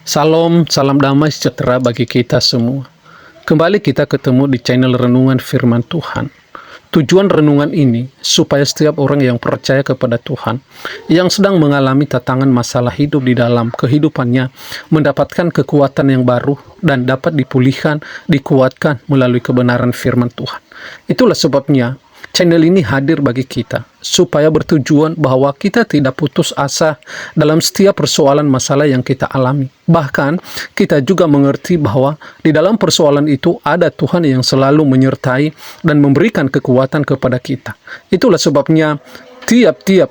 Salam, salam damai sejahtera bagi kita semua. Kembali kita ketemu di channel Renungan Firman Tuhan. Tujuan renungan ini supaya setiap orang yang percaya kepada Tuhan, yang sedang mengalami tantangan masalah hidup di dalam kehidupannya, mendapatkan kekuatan yang baru dan dapat dipulihkan, dikuatkan melalui kebenaran firman Tuhan. Itulah sebabnya channel ini hadir bagi kita, supaya bertujuan bahwa kita tidak putus asa dalam setiap persoalan masalah yang kita alami. Bahkan, kita juga mengerti bahwa di dalam persoalan itu ada Tuhan yang selalu menyertai dan memberikan kekuatan kepada kita. Itulah sebabnya tiap-tiap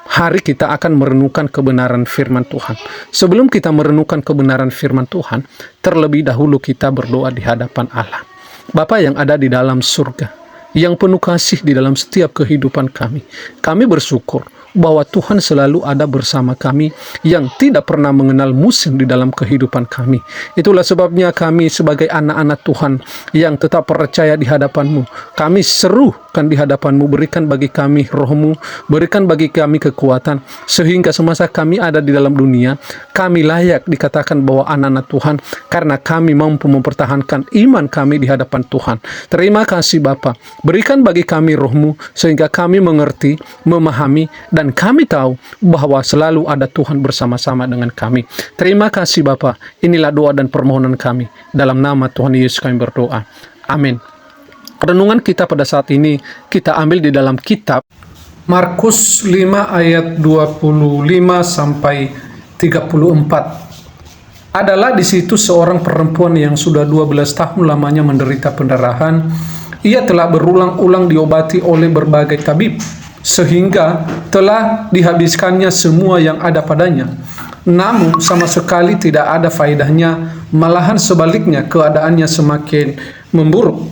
hari kita akan merenungkan kebenaran firman Tuhan. Sebelum kita merenungkan kebenaran firman Tuhan, terlebih dahulu kita berdoa di hadapan Allah. Bapa yang ada di dalam surga, yang penuh kasih di dalam setiap kehidupan kami. Kami bersyukur bahwa Tuhan selalu ada bersama kami, yang tidak pernah mengenal musim di dalam kehidupan kami. Itulah sebabnya kami sebagai anak-anak Tuhan yang tetap percaya di hadapan-Mu, kami serukan di hadapan-Mu, berikan bagi kami roh-Mu, berikan bagi kami kekuatan, sehingga semasa kami ada di dalam dunia, kami layak dikatakan bahwa anak-anak Tuhan, karena kami mampu mempertahankan iman kami di hadapan Tuhan. Terima kasih Bapa, berikan bagi kami roh-Mu, sehingga kami mengerti, memahami, dan kami tahu bahwa selalu ada Tuhan bersama-sama dengan kami. Terima kasih Bapa. Inilah doa dan permohonan kami. Dalam nama Tuhan Yesus kami berdoa. Amin. Renungan kita pada saat ini kita ambil di dalam kitab Markus 5 ayat 25 sampai 34. Adalah di situ seorang perempuan yang sudah 12 tahun lamanya menderita pendarahan. Ia telah berulang-ulang diobati oleh berbagai tabib, sehingga telah dihabiskannya semua yang ada padanya. Namun sama sekali tidak ada faedahnya, malahan sebaliknya keadaannya semakin memburuk.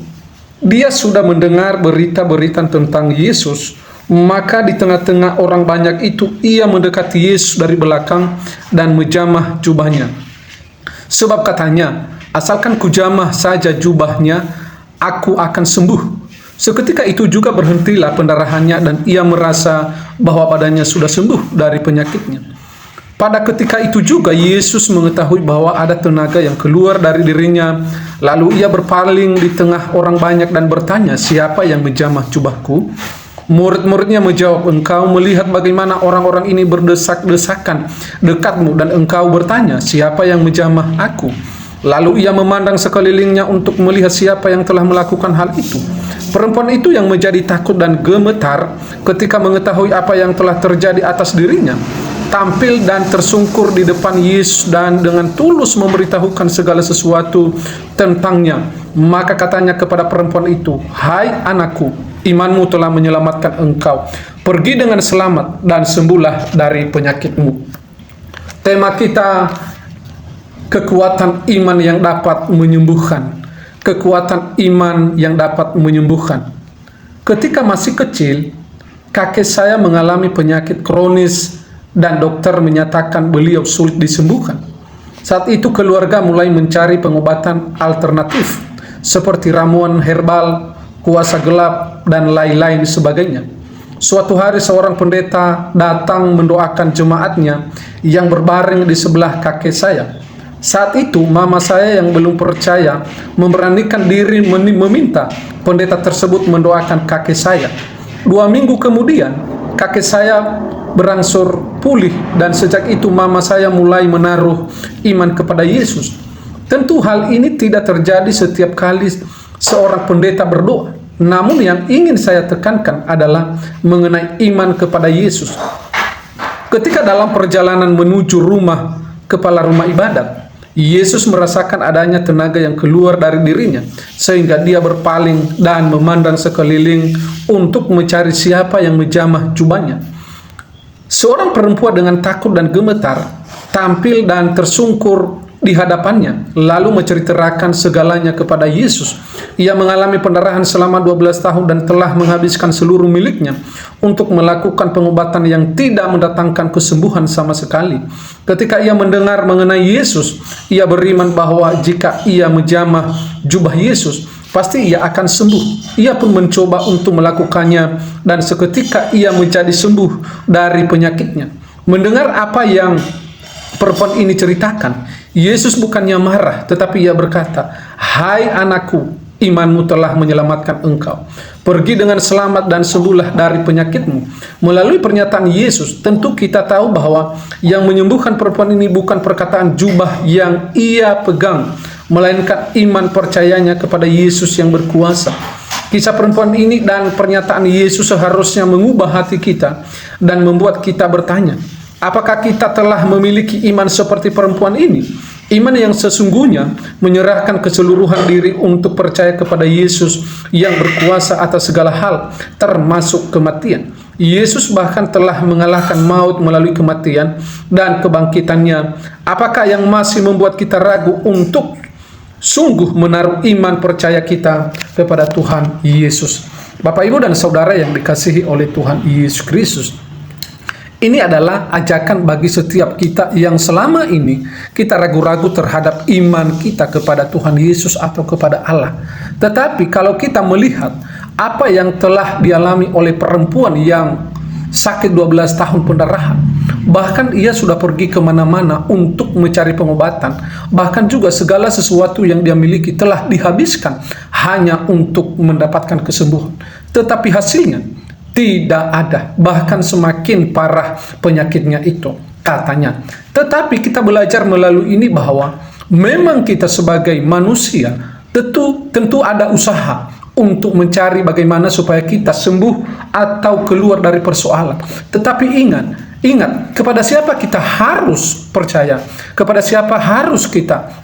Dia sudah mendengar berita-berita tentang Yesus, maka di tengah-tengah orang banyak itu ia mendekati Yesus dari belakang dan menjamah jubahnya. Sebab katanya, asalkan kujamah saja jubahnya, aku akan sembuh. Seketika itu juga berhentilah pendarahannya dan ia merasa bahwa badannya sudah sembuh dari penyakitnya. Pada ketika itu juga Yesus mengetahui bahwa ada tenaga yang keluar dari dirinya. Lalu ia berpaling di tengah orang banyak dan bertanya, "Siapa yang menjamah jubahku?" Murid-muridnya menjawab, "Engkau melihat bagaimana orang-orang ini berdesak-desakan dekatmu dan engkau bertanya, siapa yang menjamah aku?" Lalu ia memandang sekelilingnya untuk melihat siapa yang telah melakukan hal itu. Perempuan itu yang menjadi takut dan gemetar ketika mengetahui apa yang telah terjadi atas dirinya, tampil dan tersungkur di depan Yesus dan dengan tulus memberitahukan segala sesuatu tentangnya. Maka katanya kepada perempuan itu, "Hai anakku, imanmu telah menyelamatkan engkau. Pergi dengan selamat dan sembuhlah dari penyakitmu." Tema kita, kekuatan iman yang dapat menyembuhkan. Kekuatan iman yang dapat menyembuhkan. Ketika masih kecil, kakek saya mengalami penyakit kronis dan dokter menyatakan beliau sulit disembuhkan. Saat itu keluarga mulai mencari pengobatan alternatif seperti ramuan herbal, kuasa gelap, dan lain-lain sebagainya. Suatu hari seorang pendeta datang mendoakan jemaatnya yang berbaring di sebelah kakek saya. Saat itu mama saya yang belum percaya memberanikan diri meminta pendeta tersebut mendoakan kakek saya. 2 minggu kemudian kakek saya berangsur pulih dan sejak itu mama saya mulai menaruh iman kepada Yesus. Tentu hal ini tidak terjadi setiap kali seorang pendeta berdoa. Namun yang ingin saya tekankan adalah mengenai iman kepada Yesus. Ketika dalam perjalanan menuju rumah kepala rumah ibadat, Yesus merasakan adanya tenaga yang keluar dari dirinya, sehingga dia berpaling dan memandang sekeliling untuk mencari siapa yang menjamah jubahnya. Seorang perempuan dengan takut dan gemetar tampil dan tersungkur di hadapannya, lalu menceritakan segalanya kepada Yesus. Ia mengalami pendarahan selama 12 tahun dan telah menghabiskan seluruh miliknya untuk melakukan pengobatan yang tidak mendatangkan kesembuhan sama sekali. Ketika ia mendengar mengenai Yesus, ia beriman bahwa jika ia menjamah jubah Yesus, pasti ia akan sembuh. Ia pun mencoba untuk melakukannya dan seketika ia menjadi sembuh dari penyakitnya. Mendengar apa yang perempuan ini ceritakan, Yesus bukannya marah, tetapi ia berkata, "Hai anakku, imanmu telah menyelamatkan engkau. Pergi dengan selamat dan sembuhlah dari penyakitmu." Melalui pernyataan Yesus, tentu kita tahu bahwa yang menyembuhkan perempuan ini bukan perkataan jubah yang ia pegang, melainkan iman percayanya kepada Yesus yang berkuasa. Kisah perempuan ini dan pernyataan Yesus seharusnya mengubah hati kita dan membuat kita bertanya, apakah kita telah memiliki iman seperti perempuan ini? Iman yang sesungguhnya menyerahkan keseluruhan diri untuk percaya kepada Yesus yang berkuasa atas segala hal, termasuk kematian. Yesus bahkan telah mengalahkan maut melalui kematian dan kebangkitannya. Apakah yang masih membuat kita ragu untuk sungguh menaruh iman percaya kita kepada Tuhan Yesus? Bapak, Ibu, dan Saudara yang dikasihi oleh Tuhan Yesus Kristus, ini adalah ajakan bagi setiap kita yang selama ini kita ragu-ragu terhadap iman kita kepada Tuhan Yesus atau kepada Allah. Tetapi kalau kita melihat apa yang telah dialami oleh perempuan yang sakit 12 tahun pendarahan, bahkan ia sudah pergi kemana-mana untuk mencari pengobatan, bahkan juga segala sesuatu yang dia miliki telah dihabiskan hanya untuk mendapatkan kesembuhan, tetapi hasilnya tidak ada, bahkan semakin parah penyakitnya itu katanya. Tetapi kita belajar melalui ini bahwa memang kita sebagai manusia tentu ada usaha untuk mencari bagaimana supaya kita sembuh atau keluar dari persoalan. Tetapi ingat, kepada siapa kita harus percaya, kepada siapa harus kita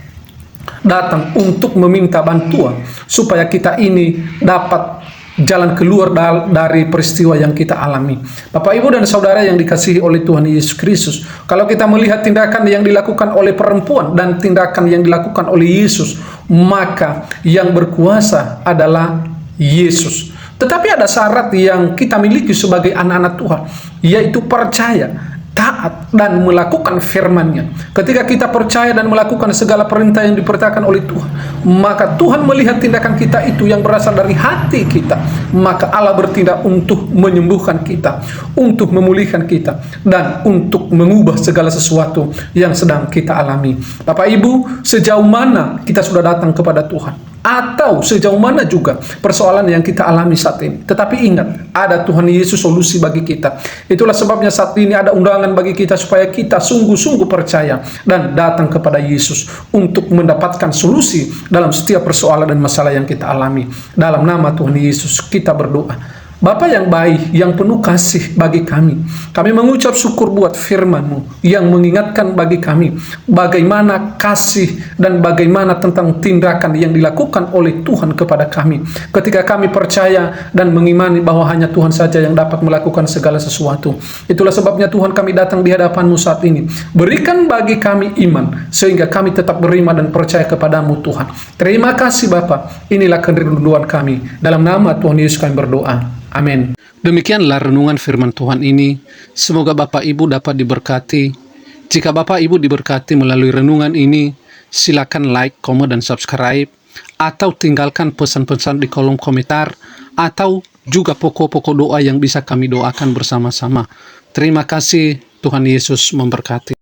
datang untuk meminta bantuan supaya kita ini dapat jalan keluar dari peristiwa yang kita alami. Bapak, Ibu, dan Saudara yang dikasihi oleh Tuhan Yesus Kristus, kalau kita melihat tindakan yang dilakukan oleh perempuan dan tindakan yang dilakukan oleh Yesus, maka yang berkuasa adalah Yesus. Tetapi ada syarat yang kita miliki sebagai anak-anak Tuhan, yaitu percaya, taat, dan melakukan firman-Nya. Ketika kita percaya dan melakukan segala perintah yang diperintahkan oleh Tuhan, maka Tuhan melihat tindakan kita itu yang berasal dari hati kita, maka Allah bertindak untuk menyembuhkan kita, untuk memulihkan kita, dan untuk mengubah segala sesuatu yang sedang kita alami. Bapak, Ibu, sejauh mana kita sudah datang kepada Tuhan, atau sejauh mana juga persoalan yang kita alami saat ini, tetapi ingat, ada Tuhan Yesus solusi bagi kita. Itulah sebabnya saat ini ada undangan bagi kita supaya kita sungguh-sungguh percaya dan datang kepada Yesus untuk mendapatkan solusi dalam setiap persoalan dan masalah yang kita alami. Dalam nama Tuhan Yesus kita berdoa. Bapa yang baik, yang penuh kasih bagi kami mengucap syukur buat firman-Mu yang mengingatkan bagi kami bagaimana kasih dan bagaimana tentang tindakan yang dilakukan oleh Tuhan kepada kami ketika kami percaya dan mengimani bahwa hanya Tuhan saja yang dapat melakukan segala sesuatu. Itulah sebabnya Tuhan, kami datang di hadapan-Mu saat ini. Berikan bagi kami iman sehingga kami tetap beriman dan percaya kepadamu, Tuhan. Terima kasih Bapa. Inilah kerinduan kami. Dalam nama Tuhan Yesus kami berdoa. Amin. Demikianlah renungan firman Tuhan ini. Semoga Bapak Ibu dapat diberkati. Jika Bapak Ibu diberkati melalui renungan ini, silakan like, komen, dan subscribe. Atau tinggalkan pesan-pesan di kolom komentar. Atau juga pokok-pokok doa yang bisa kami doakan bersama-sama. Terima kasih. Tuhan Yesus memberkati.